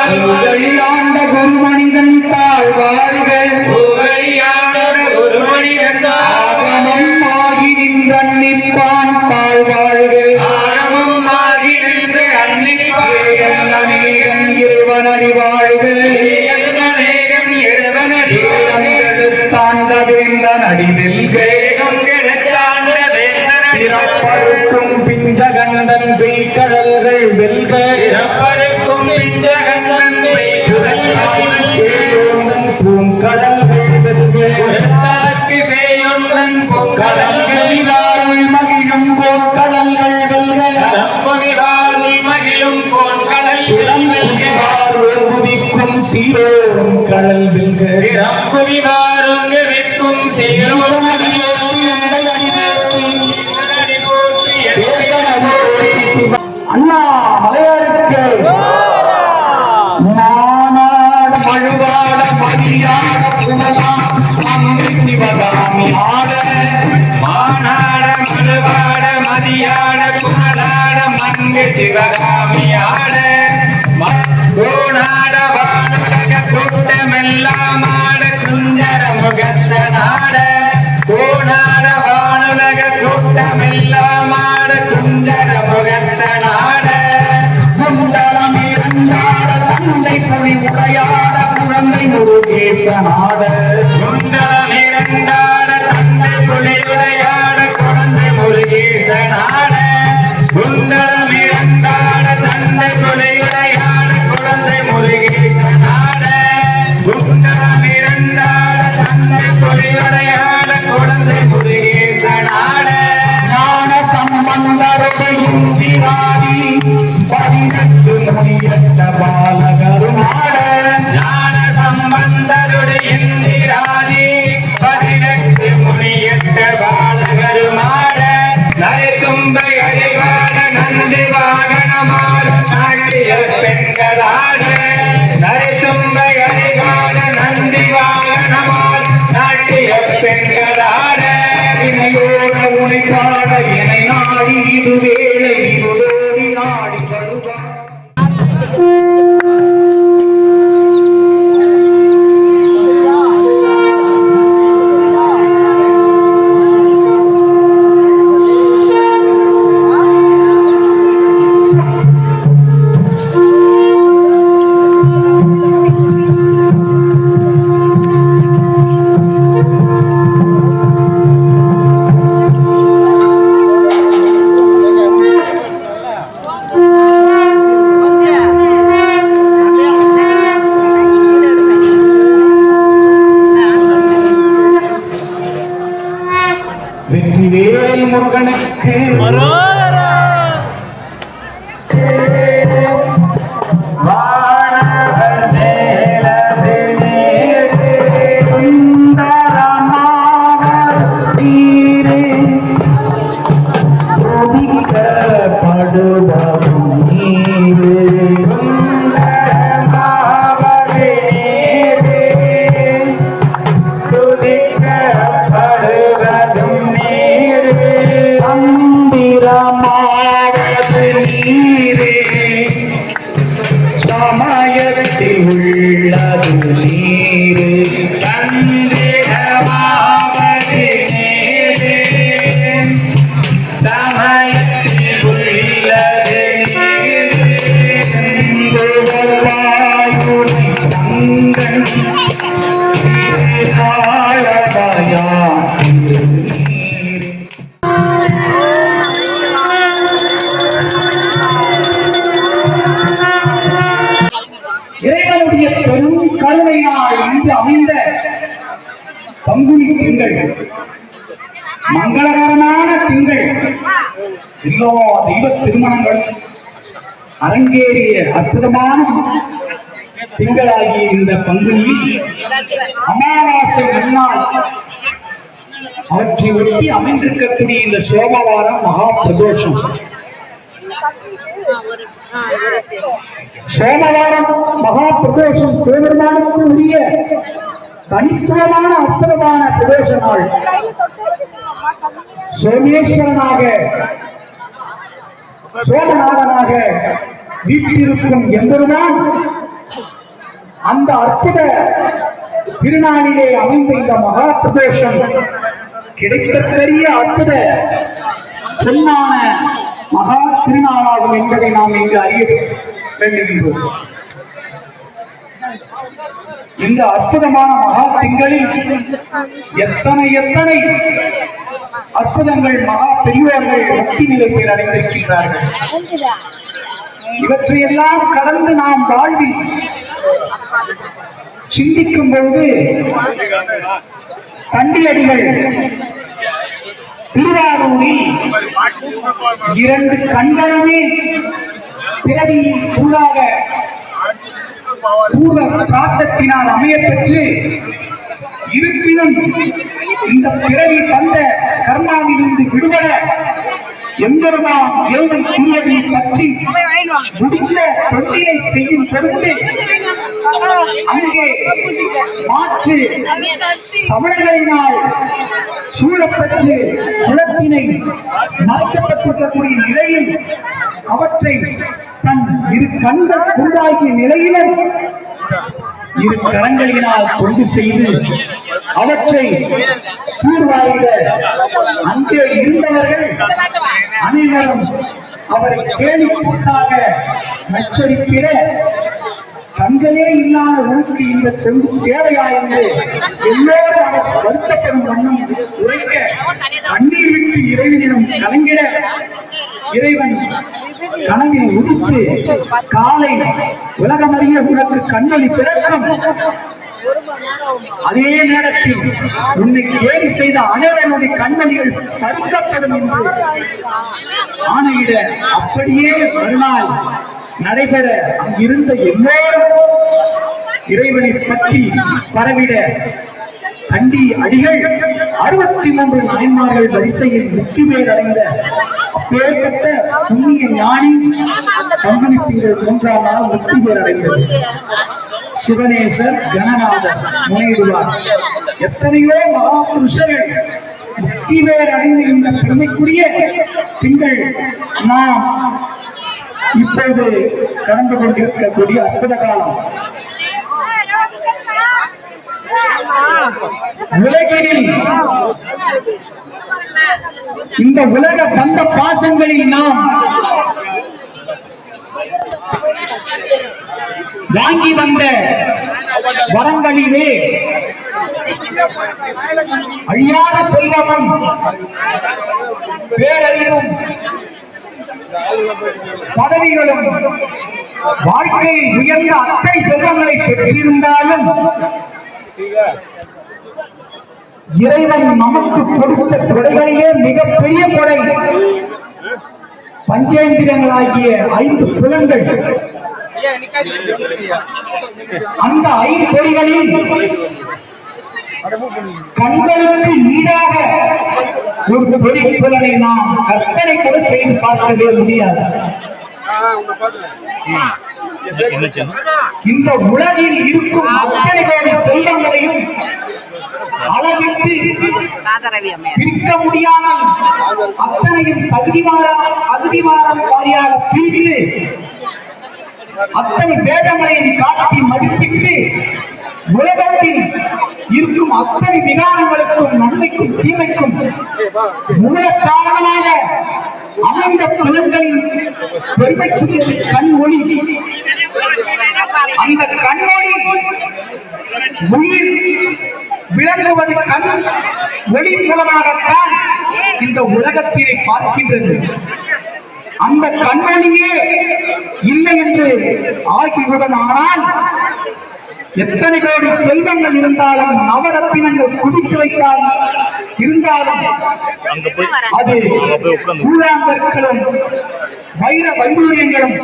ஆண்ட குரு மனிதன் தாழ்வார்கள் ஆகமம் ஆகி நின்ற அன்னிப்பான் தாழ்வார்கள் இறைவன் அறிவாழ்கள் தாண்டவேந்தன் அடிவெல்கள் பிறப்பருக்கும் பிஞ்சகந்தன் பெய்கடல்கள் வெல்க பிறப்பருக்கும் பிஞ்சகந்தன் பெய்கடல்கள் பூங்கடல்கள் கடல்களில் மகிழும் கோட்கடல்கள் வெல்க சீரோம் கடல் வெல்கும் சீரோம் அண்ணா மலையாருக்கு மாநாடு மழுவாட மதியாட புனலாம் அங்கு சிவகாமி ஆட மாநாட மழுவாட மதியாட புனலாட மங்கு சிவகாமி ஆட கோணாட வானுலக கூட்டமெல்லாம் ஆட சுந்தர முகத்த நாட கோணாட வானுலக கூட்டமெல்லாம் ஆட சுந்தர முகத்த நாட சுந்தரம் இருந்தாட தந்தை புலி உடையாட குழந்தை முருகேச நாட சுந்தரம் இருந்தாட தந்தை புலி உடையாட குழந்தை முருகேச நாட சுந்தரம் இருந்தாட தந்தை புலி உடையாட குழந்தை முருகேச நாட சுந்தரம் இருந்தாட தந்தை புலி உடையாட குழந்தை முருகேச நாட ஞான சம்பந்தருடையும் சிவாதி 18 முடியற்ற பாலகருமாட ஞான சம்பந்தருடைய இந்திராதி 18 முடியற்ற பாலகருமாட நரைத்தும்பை அறிவாட நந்தி வாகனமாட நாடிய பெண்களாட நரைத்தும்பை அறிவாட நந்தி வாகனமாட நாட்டிய பெண்களாட இணையோட உனைக்காட என நாடி இது வேளை இதுதோடி நாடி கருவா வெற்றிவேல் முருகனுக்கு சமயத்தில் உள்ளது நீரு சந்திரமாவது நீரு சமயத்தில் உள்ளது நீரு தங்கன் இறைவனுடைய பெரும் கருணையினால் இன்று அமைந்த பங்குனி திங்கள் மங்களகரமான திங்கள் எல்லா தெய்வ திருமணங்களும் அரங்கேறிய அற்புதமான திங்களாகிய இந்த பங்குனியில் அமாவாசை நன்னாள் அவற்றை ஒட்டி அமைந்திருக்கக்கூடிய இந்த சோமவாரம் மகா பிரதோஷம் சோமவாரம் மகா பிரதோஷம் சிவபெருமானுக்கு உரிய தனித்துவமான அற்புதமான பிரதோஷ நாள். சோமேஸ்வரனாக சோமநாதனாக வீட்டிருக்கும் எம்பெருமான் அந்த அற்புத திருநாளிலே அமைந்த இந்த மகா பிரதோஷம் கிடைக்கக்கூடிய அற்புத பொன்னான மகா திருநாளாகும் என்பதை நாம் இங்கு அறிய வேண்டுகின்றோம். இந்த அற்புதமான மகா திங்களில் எத்தனை எத்தனை அற்புதங்கள் மகா பெரியோர்கள் முக்தி நிலையில் அடைந்திருக்கின்றார்கள். இவற்றையெல்லாம் கடந்து நாம் வாழ்வில் சிந்திக்கும் பொழுது கண்டியடிகள் திருவாரூரில் 2 கண்களுமே பிறவியில் உள்ளாக பூர்வ பிரார்த்தத்தினால் அமைய பெற்று இருப்பினும் இந்த பிறவி தந்த கர்மாவிலிருந்து விடுபட எம்பெருமான் இறைவன் திருவடி பற்றி முடிந்த தொண்டினை செய்யும் பொழுது அங்கே மாற்று சமணங்களினால் சூழப்பட்டு குலத்தினை மறைக்கப்பட்டிருக்கக்கூடிய நிலையில் அவற்றை தன் 2 கண்கள் உண்டாகிய நிலையிலும் 2 கரங்களினால் தொண்டு செய்து அவற்றை சூழ்வாயிட அங்கே இருந்தவர்கள் அனைவரும் அவரை கேலி கூட்டாக நச்சரிக்கிற கண்களே இல்லாத உனக்கு இந்த தொண்டு தேவையா என்று எல்லோரும் அவர் வருத்தப்படும் வண்ணம் உரைக்க கண்ணீர் விட்டு இறைவனிடம் கலங்கிட இறைவன் கனவில் உதித்து காலை உலகமறிய உனக்கு கண்ணொளி பிறக்கும், அதே நேரத்தில் உன்னை கேலி செய்த அனைவருடைய கண்ணொளிகள் பறிக்கப்படும் என்று ஆணையிட அப்படியே மறுநாள் நடைபெற அங்கிருந்த எல்லோரும் இறைவனை பற்றி பரவிட கண்டி அடிகள் 63 நாயன்மார்கள் வரிசையில் முக்தி பேர் அடைந்த அப்பேற்பட்ட புண்ணிய ஞானி பங்குனி திங்கள் 3ஆம் நாள் முக்தி பேர் அடைந்தது. சிவனேசர் கணநாதர் முனையிடுவார். எத்தனையோ மகாபுருஷர்கள் முக்தி பேர் அடைந்த இந்த பெருமைக்குரிய திங்கள் நாம் இப்போது கடந்து கொண்டிருக்கக்கூடிய அற்புத காலம். உலகில் இந்த உலக பந்த பாசங்களில் நாம் வாங்கி வந்த வரங்களிலே அழியாத செல்வமும் பேரறிவும் பதவிகளும் வாழ்க்கையில் உயர்ந்த அத்தனை செல்வங்களை பெற்றிருந்தாலும் இறைவன் நமக்கு கொடுத்த கொடைகளிலே மிகப்பெரிய கொடை பஞ்சேந்திரங்களாகிய 5 புலன்கள். அந்த 5 பொறிகளில் கண்களுக்கு ஈடாக ஒரு பொறி புலனை நாம் கற்பனை கூட செய்து பார்க்கவே முடியாது. இந்த உலகில் இருக்கும் அத்தனை கோடி செல்வங்களையும் அளவிட்டு பிரிக்க முடியாமல் அத்தனையும் அகதிவாரம் வாரியாக பிரித்து அத்தனை வேதங்களையும் காட்டி மதிப்பிட்டு உலகத்தில் இருக்கும் அத்தனை விகாரங்களுக்கும் நன்மைக்கும் தீமைக்கும் மூல காரணமாக அமைந்த புலன்களின் பெருமைக்குரிய கண் ஒளி. அந்த கண்ணொளி உயிர் விளங்குவது கண் ஒளி மூலமாகத்தான் இந்த உலகத்தினை பார்க்கின்றது. அந்த கண்ணொளியே இல்லை என்று ஆகிவிடும். ஆனால் எத்தனை கோடி செல்வங்கள் இருந்தாலும் நவரத்தினங்கள் குடித்து வைத்தால் இருந்தாலும் அது கூழாங்கற்களும் வைர வைடூரியங்களும்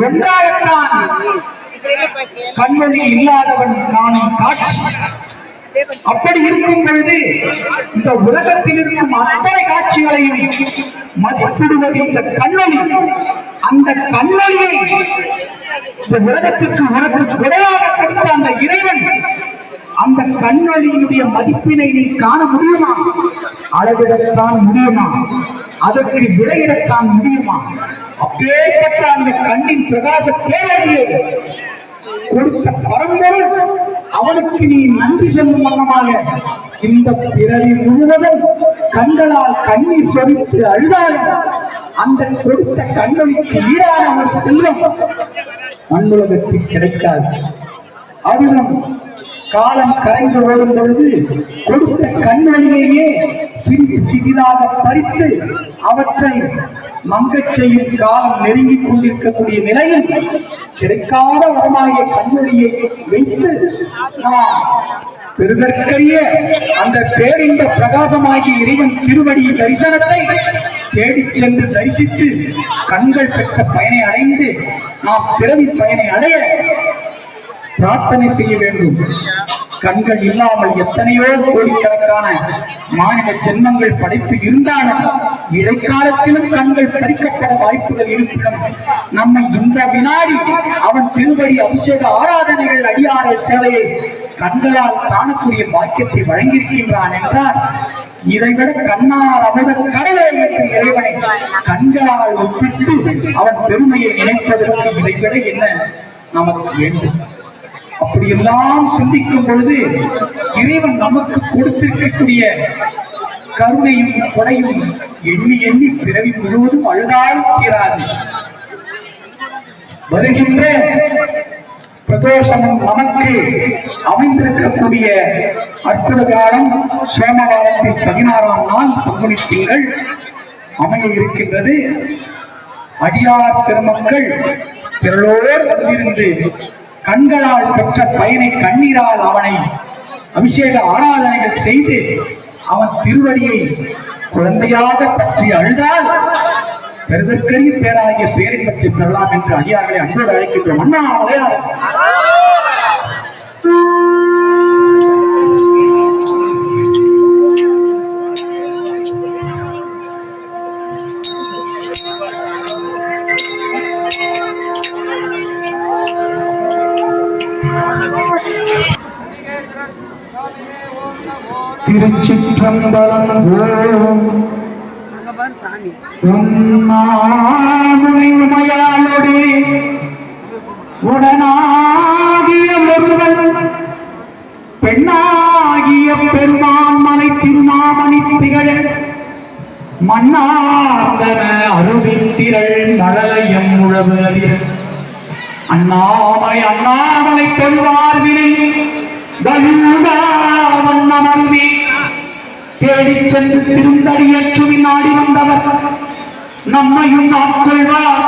ஒன்றாகத்தான் கண்மொழி இல்லாதவன் காணும் காட்சி. அப்படி இருக்கும் பொழுது இந்த உலகத்தில் இருக்கும் அத்தனை காட்சிகளையும் மதிப்பிடுவது இந்த கண்ணொளி. அந்த கண்ணொளியை இந்த உலகத்திற்கு உனக்கு கொடையாக கொடுத்த அந்த இறைவன் அந்த கண்ணொளியினுடைய மதிப்பினை நீ காண முடியுமா? அளவிடத்தான் முடியுமா? அதற்கு விலையிடத்தான் முடியுமா? அப்பேற்பட்ட அந்த கண்ணின் பிரகாச பேரறியை கொடுத்த பரம்பொருள் அவனுக்கு நீ நன்றி சொல்லும் வண்ணமாக இந்த பிறவி முழுவதும் கண்களால் கண்ணீர் சொரித்து அழுதாலும் அந்த கொடுத்த கண்களுக்கு ஈடான ஒரு செல்வம் மண்ணுலகத்தில் கிடைக்காது. அதுவும் காலம் கரைந்து ஓடும் பொழுது கொடுத்த கண்களிலேயே பின்பு சிறிதாக பறித்து அவற்றை மங்கச் செய்யும் காலம் நெருங்கிக் கொண்டிருக்கக்கூடிய நிலையில் கிடைக்காத வரமாகிய கண்மொழியை வைத்து நாம் பெருதற்கரிய அந்த பேரின்ப பிரகாசமாகிய இறைவன் திருவடி தரிசனத்தை தேடிச் சென்று தரிசித்து கண்கள் பெற்ற பயனை அடைந்து நாம் பிறவி பயனை அடைய பிரார்த்தனை செய்ய வேண்டும். கண்கள் இல்லாமல் எத்தனையோ கோடிக்கணக்கான மாநில ஜென்மங்கள் படைப்பில் இருந்தாலும் இடைக்காலத்திலும் கண்கள் பறிக்கப்பட வாய்ப்புகள் இருப்பினும் நம்மை இந்த வினாடி அவன் திருவடி அபிஷேக ஆராதனைகள் அடியாரல் சேவையை கண்களால் காணக்கூடிய பாக்கியத்தை வழங்கியிருக்கின்றான் என்றால் இதைவிட கண்ணார் அமிர்த கடலை என்று இறைவனை கண்களால் ஒப்பிட்டு அவன் பெருமையை நினைப்பதற்கு இதைவிட என்ன நமக்கு வேண்டும்? அப்படியெல்லாம் சிந்திக்கும் பொழுது இறைவன் நமக்கு கொடுத்திருக்கக்கூடிய கருணையும் கொடையும் எண்ணி எண்ணி பிறவி முழுவதும் அழுதால் தீராது. வருகின்ற பிரதோஷமும் நமக்கு அமைந்திருக்கக்கூடிய அற்புத காலம் சோமவாரத்தின் 16ஆம் நாள் பங்குனி திங்கள் அமைய இருக்கின்றது. அடியார் பெருமக்கள் திரளோர் வந்திருந்து கண்களால் பெற்ற பயனை கண்ணீரால் அவனை அபிஷேக ஆராதனைகள் செய்து அவன் திருவடியை குழந்தையாக பற்றி அழுதால் பெருதற்கரிய பேராகிய பேரின்பத்தை பெறலாம் என்று அடியார்களை அன்போடு அழைக்கின்றோம். அண்ணா அடையார் திருச்சிற்றம்பலம் உண்மையாளோடு உடனாகிய ஒருவன் பெண்ணாகிய பெருமாமலை திருமாமணி திகழ மன்னார்ந்தன அருவித்திரள் மழலையம் உழவு அதிர அண்ணாமலை தொழுவார்வினை வண்ணமருவி தேடிச் சென்று திருந்தடியற்றுவின் ஆடி வந்தவர் நம்மையும் ஆட்கொள்வார்.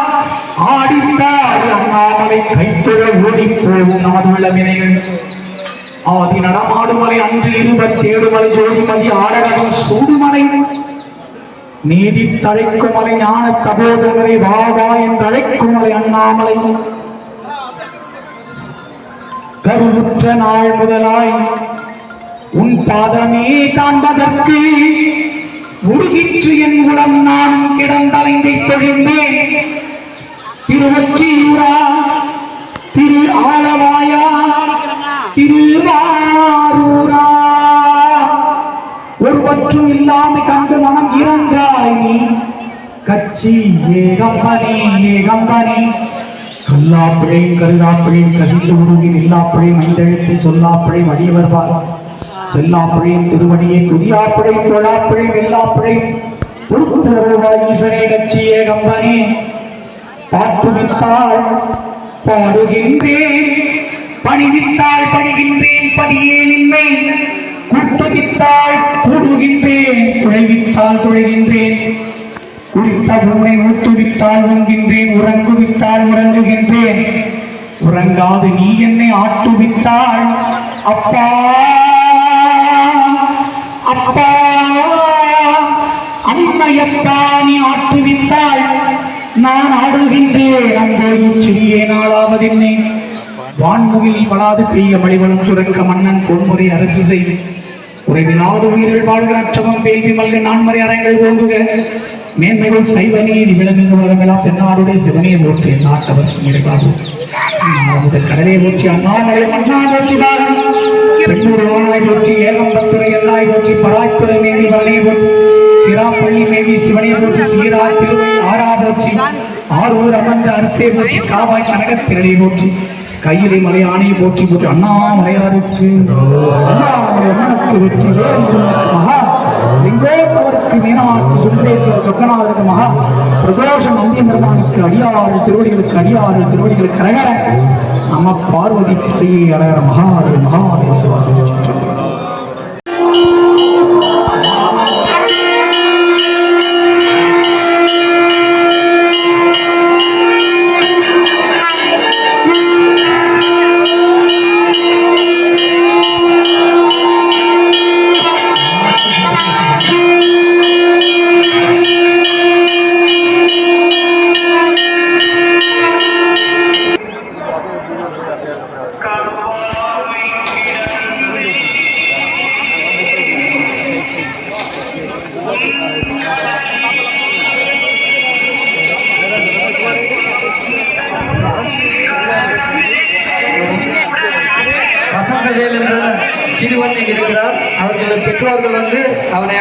ஆடித்தாடி அண்ணாமலை கைத்தொழ ஓடி போகும் நமதுள்ள வினைகள் ஆதி நடமாடுமலை அன்று 27 மலை ஜோதிமதி ஆடகம் சூடுமலை நீதி தழைக்குமலை ஞான தபோதனரை வாவா என்று அழைக்குமலை அண்ணாமலை கருவுற்ற நாள் முதலாய் உன் பாதமே காண்பதற்கு உருகிற்று என் உளம் நானும் கிடந்தலைந்தை தொழிந்தேன். திருவொற்றியூரா, திரு ஆலவாயா, திருவாரூரா ஒருவற்றும் இல்லாமை கண்டு மனம் இறங்காய் நீ கட்சி ஏகம்பனி ஏகம்பனி கல்லாப்பிழையும் கருதாப்பிழையும் கசிந்து உருகின் இல்லாப்பிழையும் ஐந்தெழுத்து சொல்லாப்பிழையும் அடியவர்வார் செல்லாப்பிழையும் திருவடியை துதியாப்பிழையும் தொழாப்பிழையும் எல்லாப்பிழையும் ஈசனே கட்சி ஏகம்பனே பாட்டுவித்தாள் பாடுகின்றேன் பணிவித்தாள் பணிகின்றேன் பதியே நின்மை கூட்டுவித்தாள் கூடுகின்றேன் குழைவித்தாள் குழைகின்றேன் குளித்த உன்னை ஊட்டுவித்தால் உண்கின்றேன் உறங்குவித்தால் உறங்குகின்றேன் உறங்காது நீ என்னை ஆட்டுவித்தால் அப்பா அப்பா அம்மையப்பா நீ ஆட்டுவித்தால் நான் ஆடுகின்றேன். அங்கோ சிறிய நாளாவதில்லை வான்முகில் பலாது பெய்ய மடிவளம் சுரக்க மன்னன் பொன்முறை அரசு செய்து உறைவிலாது உயிரில் வாழ்கிற அற்றமம் பேல்வி மல்க நான்மறை அரங்கள் ஓங்குக மேன்மைகள் சைவ நீதி விளங்குக உலகமெல்லாம் தென்னாடுடைய சிவனையை போற்றி நாட்டவர் முதல் கடலை போற்றி அண்ணாமலை மன்னா போற்றினார் பெண்ணூர் வானாய் போற்றி ஏகம்பத்துறை எல்லாய் போற்றி பராய்த்துறை மேவி வளையை போற்றி சிராப்பள்ளி மேவி சிவனையை போற்றி சீரா திருவை ஆறா போற்றி ஆரூர் அமர்ந்த அரசை போற்றி காவாய் கனகத்திரளை போற்றி கையிலே மலையானை போற்றி போற்றி அண்ணாமலையாருக்கு அண்ணாமலை அண்ணனுக்கு வெற்றி வேந்தனுக்கு மகா லிங்கோத்பவருக்கு மீனாட்சி சுந்தரேஸ்வரர் சொக்கநாதருக்கு மகா பிரதோஷ நந்திய பெருமானுக்கு அடியாறு திருவடிகளுக்கு அரகர நம பார்வதி பதையே அரகர மகாதேவ மகாதேவ சிவாதிரி சுற்றம். வசந்தவேல் என்ற சிறுவன் இருக்கிறார். அவர்கள் பெற்றோர்கள் அவனை